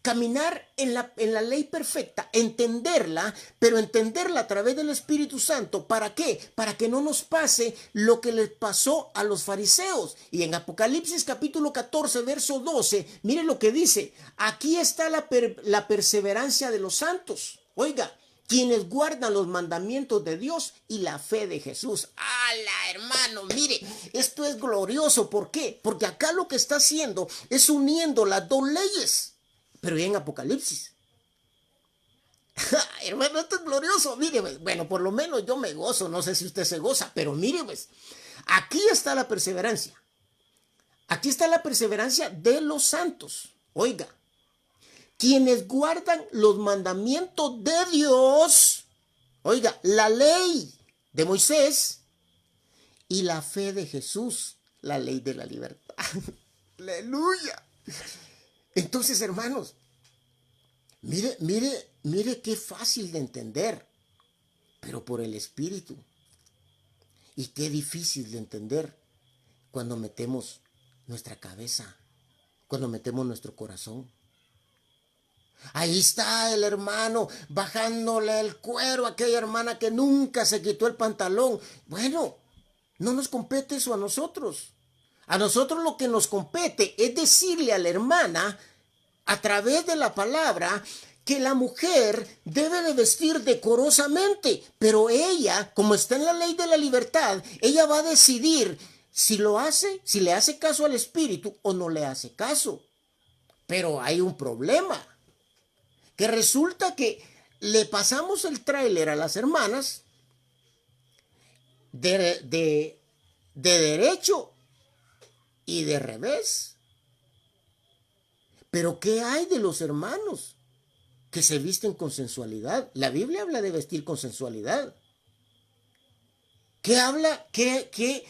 A: Caminar en la ley perfecta, entenderla, pero entenderla a través del Espíritu Santo. ¿Para qué? Para que no nos pase lo que les pasó a los fariseos. Y en Apocalipsis capítulo 14, verso 12, miren lo que dice. Aquí está la perseverancia de los santos. Oiga, quienes guardan los mandamientos de Dios y la fe de Jesús. ¡Hala, hermano! Mire, esto es glorioso. ¿Por qué? Porque acá lo que está haciendo es uniendo las dos leyes, pero ya en Apocalipsis. Hermano, esto es glorioso. Mire, bueno, por lo menos yo me gozo. No sé si usted se goza, pero mire, pues, aquí está la perseverancia. Aquí está la perseverancia de los santos. Oiga, quienes guardan los mandamientos de Dios, oiga, la ley de Moisés y la fe de Jesús, la ley de la libertad. Aleluya. Entonces, hermanos, mire qué fácil de entender, pero por el Espíritu. Y qué difícil de entender cuando metemos nuestra cabeza, cuando metemos nuestro corazón. Ahí está el hermano bajándole el cuero a aquella hermana que nunca se quitó el pantalón. Bueno, no nos compete eso a nosotros. A nosotros lo que nos compete es decirle a la hermana a través de la palabra que la mujer debe de vestir decorosamente, pero ella, como está en la ley de la libertad, ella va a decidir si lo hace, si le hace caso al Espíritu o no le hace caso. Pero hay un problema. Que resulta que le pasamos el tráiler a las hermanas de derecho y de revés. Pero ¿qué hay de los hermanos que se visten con sensualidad? La Biblia habla de vestir con sensualidad. ¿Qué habla? ¿Qué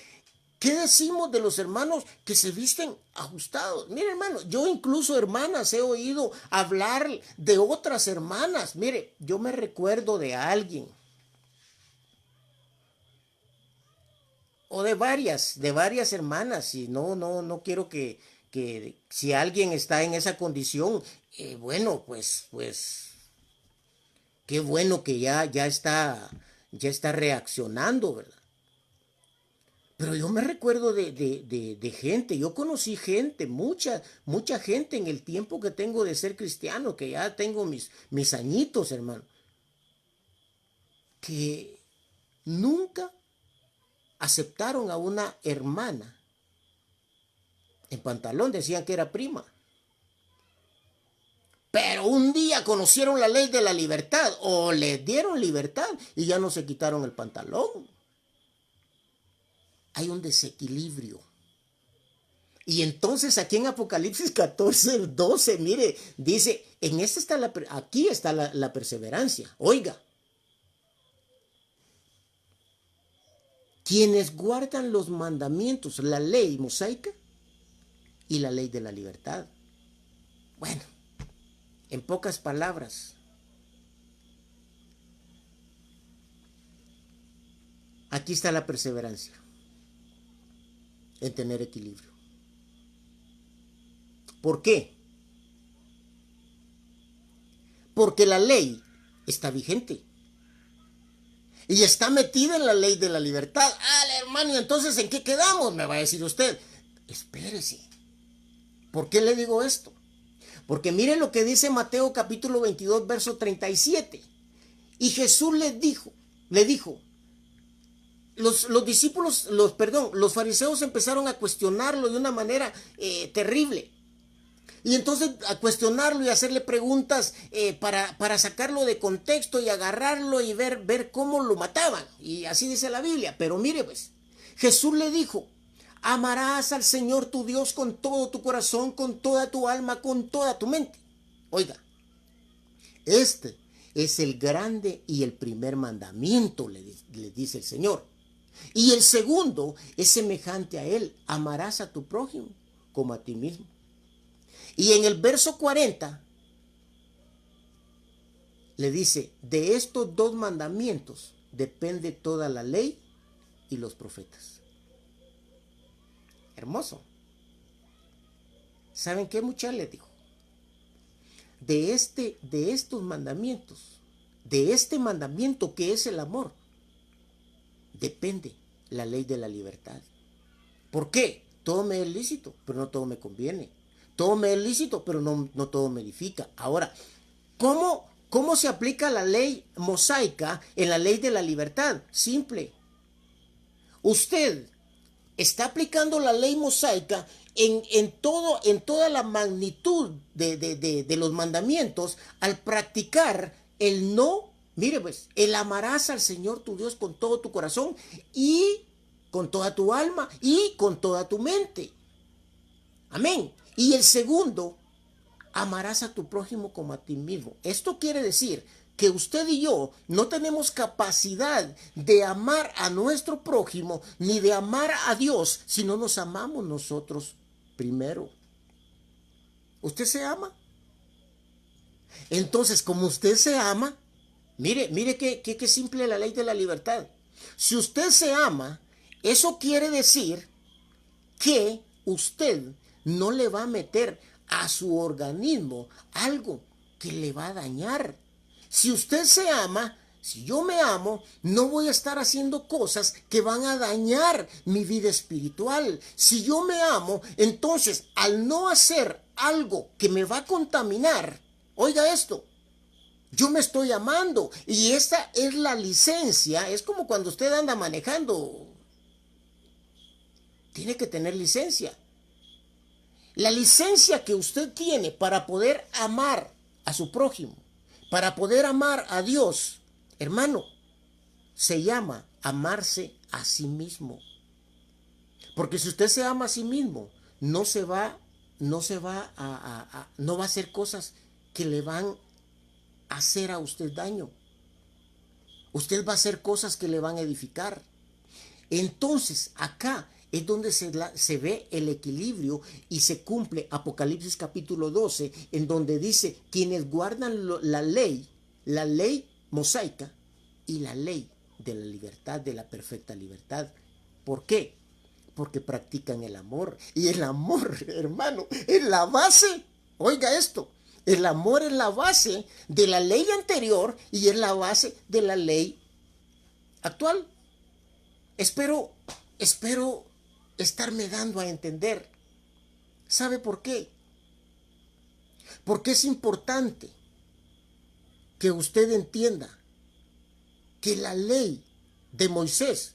A: decimos de los hermanos que se visten ajustados? Mire, hermano, yo incluso hermanas he oído hablar de otras hermanas. Mire, yo me recuerdo de alguien, o de varias hermanas, y no quiero que que si alguien está en esa condición, bueno, pues, qué bueno que ya está reaccionando, ¿verdad? Pero yo me recuerdo de gente, yo conocí gente, mucha gente en el tiempo que tengo de ser cristiano, que ya tengo mis añitos, hermano, que nunca aceptaron a una hermana en pantalón, decían que era prima. Pero un día conocieron la ley de la libertad o les dieron libertad y ya no se quitaron el pantalón. Hay un desequilibrio. Y entonces aquí en Apocalipsis 14, 12, mire, dice, aquí está la perseverancia. Oiga, quienes guardan los mandamientos, la ley mosaica y la ley de la libertad. Bueno, en pocas palabras, aquí está la perseverancia en tener equilibrio. ¿Por qué? Porque la ley está vigente y está metida en la ley de la libertad. Hermano, entonces ¿en qué quedamos? Me va a decir usted. Espérese. ¿Por qué le digo esto? Porque mire lo que dice Mateo capítulo 22, verso 37. Y Jesús les dijo, los discípulos, los fariseos empezaron a cuestionarlo de una manera terrible. Y entonces a cuestionarlo y hacerle preguntas para sacarlo de contexto y agarrarlo y ver cómo lo mataban. Y así dice la Biblia. Pero mire pues, Jesús le dijo, amarás al Señor tu Dios con todo tu corazón, con toda tu alma, con toda tu mente. Oiga, este es el grande y el primer mandamiento, le dice el Señor. Y el segundo es semejante a él, amarás a tu prójimo como a ti mismo. Y en el verso 40 le dice, de estos dos mandamientos depende toda la ley y los profetas. Hermoso. ¿Saben qué, muchachos? Les dijo. De estos mandamientos, de este mandamiento que es el amor, depende la ley de la libertad. ¿Por qué? Todo me es lícito, pero no todo me conviene. Todo me es lícito, pero no todo me edifica. Ahora, ¿cómo se aplica la ley mosaica en la ley de la libertad? Simple. Usted está aplicando la ley mosaica en toda la magnitud de los mandamientos al practicar el no, mire pues, el amarás al Señor tu Dios con todo tu corazón y con toda tu alma y con toda tu mente. Amén. Y el segundo, amarás a tu prójimo como a ti mismo. Esto quiere decir que usted y yo no tenemos capacidad de amar a nuestro prójimo ni de amar a Dios si no nos amamos nosotros primero. ¿Usted se ama? Entonces, como usted se ama, mire qué simple la ley de la libertad. Si usted se ama, eso quiere decir que usted no le va a meter a su organismo algo que le va a dañar. Si usted se ama, si yo me amo, no voy a estar haciendo cosas que van a dañar mi vida espiritual. Si yo me amo, entonces al no hacer algo que me va a contaminar, oiga esto, yo me estoy amando y esta es la licencia. Es como cuando usted anda manejando, tiene que tener licencia. La licencia que usted tiene para poder amar a su prójimo, para poder amar a Dios, hermano, se llama amarse a sí mismo. Porque si usted se ama a sí mismo, no va a hacer cosas que le van a hacer a usted daño. Usted va a hacer cosas que le van a edificar. Entonces, acá es donde se ve el equilibrio y se cumple Apocalipsis capítulo 12, en donde dice, quienes guardan la ley mosaica y la ley de la libertad, de la perfecta libertad. ¿Por qué? Porque practican el amor. Y el amor, hermano, es la base. Oiga esto. El amor es la base de la ley anterior y es la base de la ley actual. Espero estarme dando a entender. ¿Sabe por qué? Porque es importante que usted entienda que la ley de Moisés,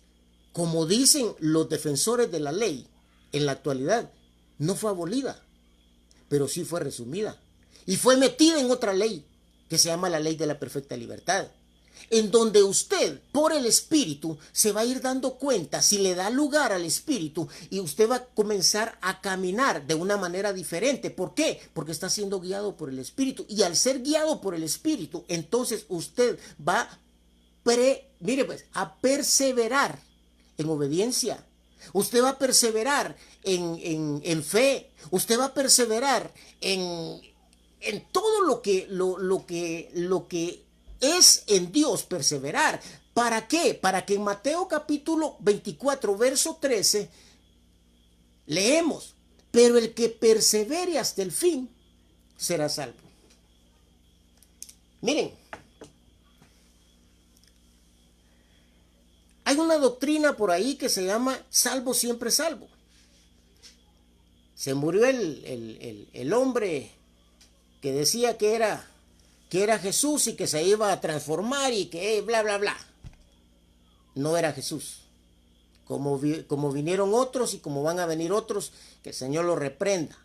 A: como dicen los defensores de la ley en la actualidad, no fue abolida, pero sí fue resumida y fue metida en otra ley que se llama la ley de la perfecta libertad, en donde usted, por el Espíritu, se va a ir dando cuenta si le da lugar al Espíritu y usted va a comenzar a caminar de una manera diferente. ¿Por qué? Porque está siendo guiado por el Espíritu. Y al ser guiado por el Espíritu, entonces usted va a perseverar en obediencia. Usted va a perseverar en fe. Usted va a perseverar en todo lo que es en Dios perseverar. ¿Para qué? Para que en Mateo capítulo 24, verso 13, leemos, pero el que persevere hasta el fin será salvo. Miren, hay una doctrina por ahí que se llama salvo siempre salvo. Se murió el hombre que decía que era Jesús y que se iba a transformar y que bla, bla, bla. No era Jesús. Como vinieron otros y como van a venir otros, que el Señor los reprenda.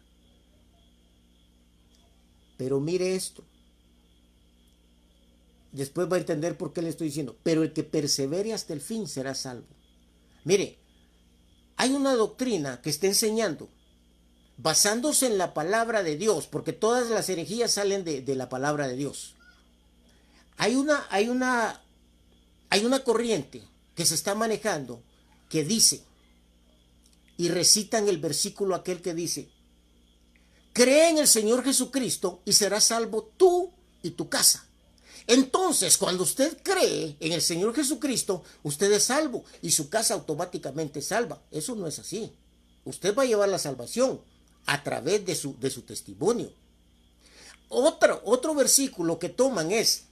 A: Pero mire esto. Después va a entender por qué le estoy diciendo. Pero el que persevere hasta el fin será salvo. Mire, hay una doctrina que está enseñando, basándose en la palabra de Dios, porque todas las herejías salen de la palabra de Dios. Hay una corriente que se está manejando que dice, y recitan el versículo aquel que dice, cree en el Señor Jesucristo y serás salvo tú y tu casa. Entonces, cuando usted cree en el Señor Jesucristo, usted es salvo y su casa automáticamente es salva. Eso no es así. Usted va a llevar la salvación a través de su testimonio. Otro versículo que toman es,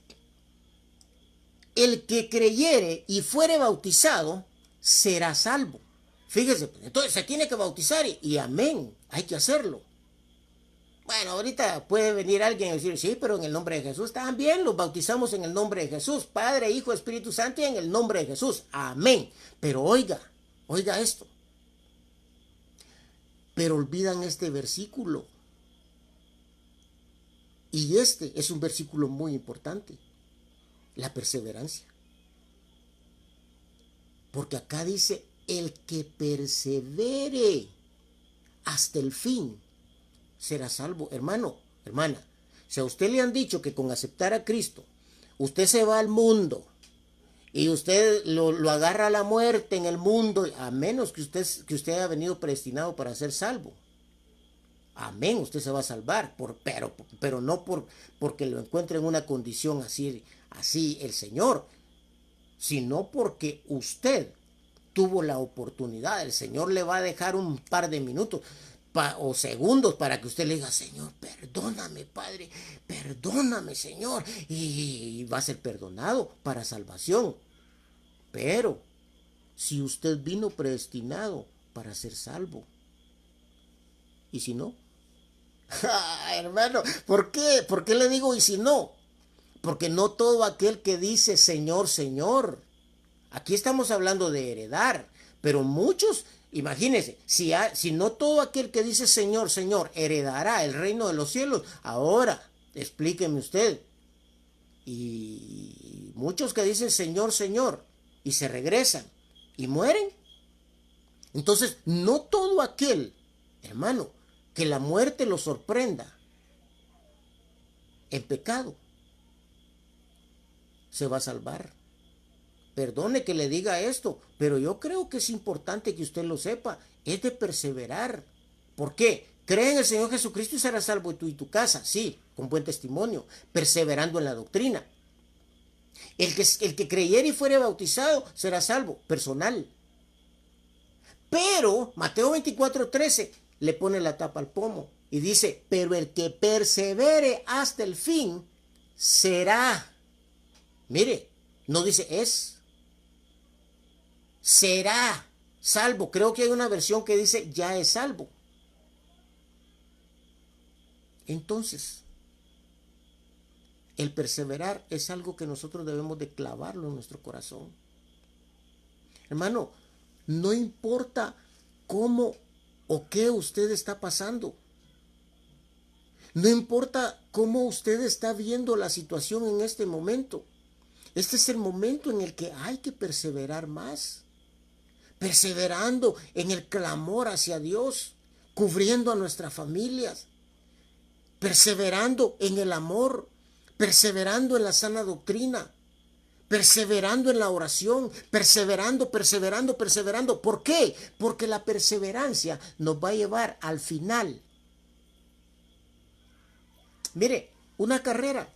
A: el que creyere y fuere bautizado será salvo. Fíjese, entonces se tiene que bautizar y amén, hay que hacerlo. Bueno, ahorita puede venir alguien y decir, sí, pero en el nombre de Jesús también los bautizamos en el nombre de Jesús, Padre, Hijo, Espíritu Santo, y en el nombre de Jesús, amén. Pero oiga esto. Pero olvidan este versículo. Y este es un versículo muy importante. La perseverancia. Porque acá dice, el que persevere hasta el fin será salvo. Hermano, hermana, si a usted le han dicho que con aceptar a Cristo, usted se va al mundo y usted lo agarra a la muerte en el mundo, a menos que usted haya venido predestinado para ser salvo. Amén, usted se va a salvar, pero no porque lo encuentre en una condición así el Señor, sino porque usted tuvo la oportunidad. El Señor le va a dejar un par de minutos o segundos para que usted le diga, Señor, perdóname, Padre, perdóname, Señor, y va a ser perdonado para salvación. Pero si usted vino predestinado para ser salvo, ¿y si no? Hermano, ¿por qué? ¿Por qué le digo y si no? Porque no todo aquel que dice Señor, Señor. Aquí estamos hablando de heredar, pero muchos, imagínense, si no todo aquel que dice Señor, Señor, heredará el reino de los cielos. Ahora, explíqueme usted. Y muchos que dicen Señor, Señor, y se regresan y mueren. Entonces, no todo aquel, hermano, que la muerte lo sorprenda en pecado, se va a salvar. Perdone que le diga esto, pero yo creo que es importante que usted lo sepa. Es de perseverar. ¿Por qué? Cree en el Señor Jesucristo y serás salvo tú y tu casa. Sí, con buen testimonio, perseverando en la doctrina. El que creyere y fuere bautizado será salvo, personal. Pero Mateo 24:13 le pone la tapa al pomo y dice, pero el que persevere hasta el fin será. Mire, no dice es, será salvo. Creo que hay una versión que dice ya es salvo. Entonces, el perseverar es algo que nosotros debemos de clavarlo en nuestro corazón. Hermano, no importa cómo o qué usted está pasando. No importa cómo usted está viendo la situación en este momento. Este es el momento en el que hay que perseverar más. Perseverando en el clamor hacia Dios, cubriendo a nuestras familias, perseverando en el amor, perseverando en la sana doctrina, perseverando en la oración, perseverando. ¿Por qué? Porque la perseverancia nos va a llevar al final. Mire, una carrera.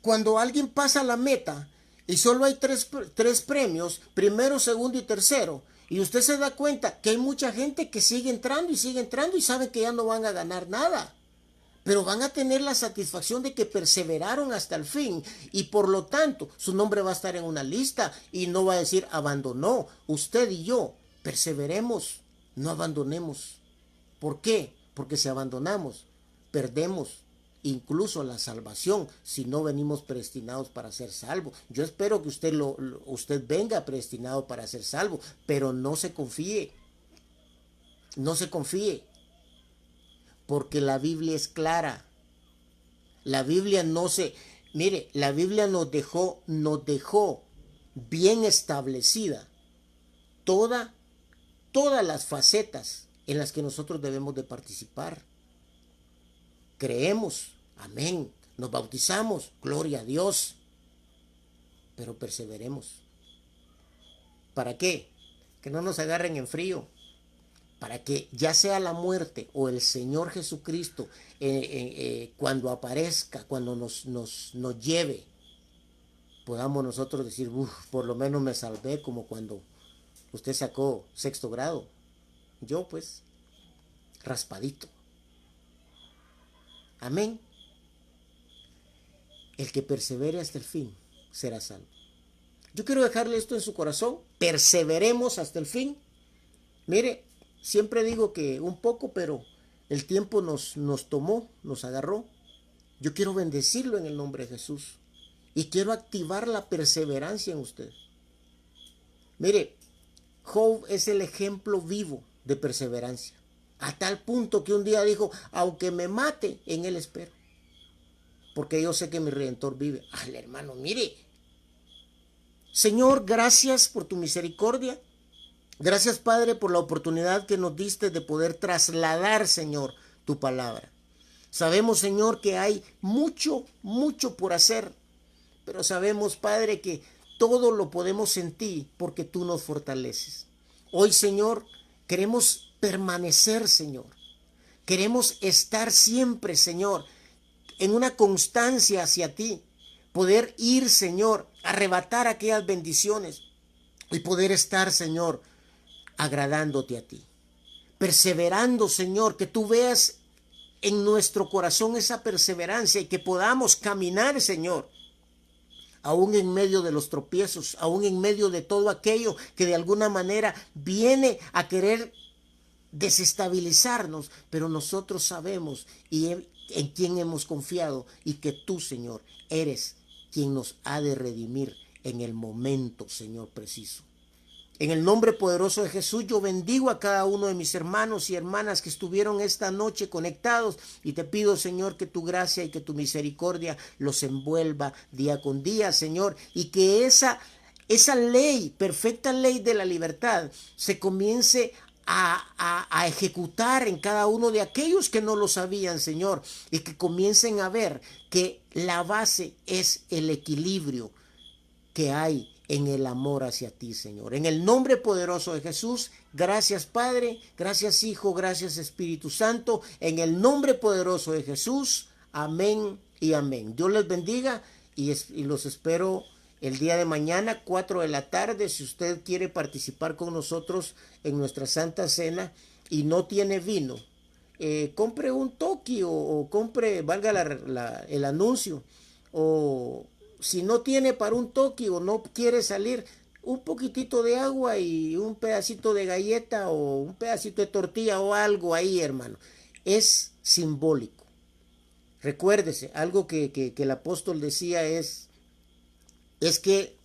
A: Cuando alguien pasa la meta y solo hay tres premios, primero, segundo y tercero, y usted se da cuenta que hay mucha gente que sigue entrando y sabe que ya no van a ganar nada, pero van a tener la satisfacción de que perseveraron hasta el fin y por lo tanto su nombre va a estar en una lista y no va a decir abandonó. Usted y yo perseveremos, no abandonemos. ¿Por qué? Porque si abandonamos, perdemos incluso la salvación si no venimos predestinados para ser salvos. Yo espero que usted venga predestinado para ser salvo, pero no se confíe. No se confíe. Porque la Biblia es clara. La Biblia mire, la Biblia nos dejó bien establecida todas las facetas en las que nosotros debemos de participar. Creemos, amén, nos bautizamos, gloria a Dios, pero perseveremos. ¿Para qué? Que no nos agarren en frío, para que ya sea la muerte o el Señor Jesucristo cuando aparezca, cuando nos lleve, podamos nosotros decir, por lo menos me salvé, como cuando usted sacó 6º grado. Yo pues, raspadito. Amén. El que persevere hasta el fin será salvo. Yo quiero dejarle esto en su corazón. Perseveremos hasta el fin. Mire, siempre digo que un poco, pero el tiempo nos tomó, nos agarró. Yo quiero bendecirlo en el nombre de Jesús. Y quiero activar la perseverancia en usted. Mire, Job es el ejemplo vivo de perseverancia. A tal punto que un día dijo, aunque me mate, en él espero. Porque yo sé que mi Redentor vive. Ay, hermano, mire. Señor, gracias por tu misericordia. Gracias, Padre, por la oportunidad que nos diste de poder trasladar, Señor, tu palabra. Sabemos, Señor, que hay mucho por hacer. Pero sabemos, Padre, que todo lo podemos en ti porque tú nos fortaleces. Hoy, Señor, queremos permanecer, Señor. Queremos estar siempre, Señor, en una constancia hacia ti. Poder ir, Señor, arrebatar aquellas bendiciones y poder estar, Señor, agradándote a ti. Perseverando, Señor, que tú veas en nuestro corazón esa perseverancia y que podamos caminar, Señor, aún en medio de los tropiezos, aún en medio de todo aquello que de alguna manera viene a querer desestabilizarnos, pero nosotros sabemos en quién hemos confiado y que tú, Señor, eres quien nos ha de redimir en el momento, Señor, preciso. En el nombre poderoso de Jesús, yo bendigo a cada uno de mis hermanos y hermanas que estuvieron esta noche conectados y te pido, Señor, que tu gracia y que tu misericordia los envuelva día con día, Señor, y que esa ley, perfecta ley de la libertad, se comience a ejecutar en cada uno de aquellos que no lo sabían, Señor, y que comiencen a ver que la base es el equilibrio que hay en el amor hacia ti, Señor. En el nombre poderoso de Jesús, gracias Padre, gracias Hijo, gracias Espíritu Santo, en el nombre poderoso de Jesús, amén y amén. Dios les bendiga y los espero El día de mañana, 4 de la tarde, si usted quiere participar con nosotros en nuestra Santa Cena y no tiene vino, compre un toqui o compre, valga el anuncio, o si no tiene para un toqui o no quiere salir, un poquitito de agua y un pedacito de galleta o un pedacito de tortilla o algo ahí, hermano. Es simbólico. Recuérdese, algo que el apóstol decía es que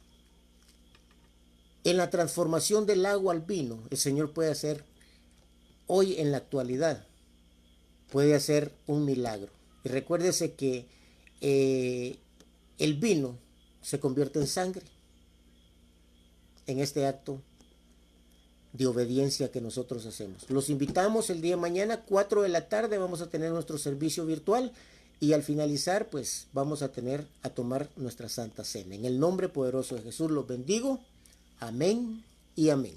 A: en la transformación del agua al vino, el Señor puede hacer hoy en la actualidad, puede hacer un milagro. Y recuérdese que el vino se convierte en sangre en este acto de obediencia que nosotros hacemos. Los invitamos el día de mañana, 4 de la tarde, vamos a tener nuestro servicio virtual y al finalizar, pues vamos a tomar nuestra Santa Cena. En el nombre poderoso de Jesús los bendigo. Amén y amén.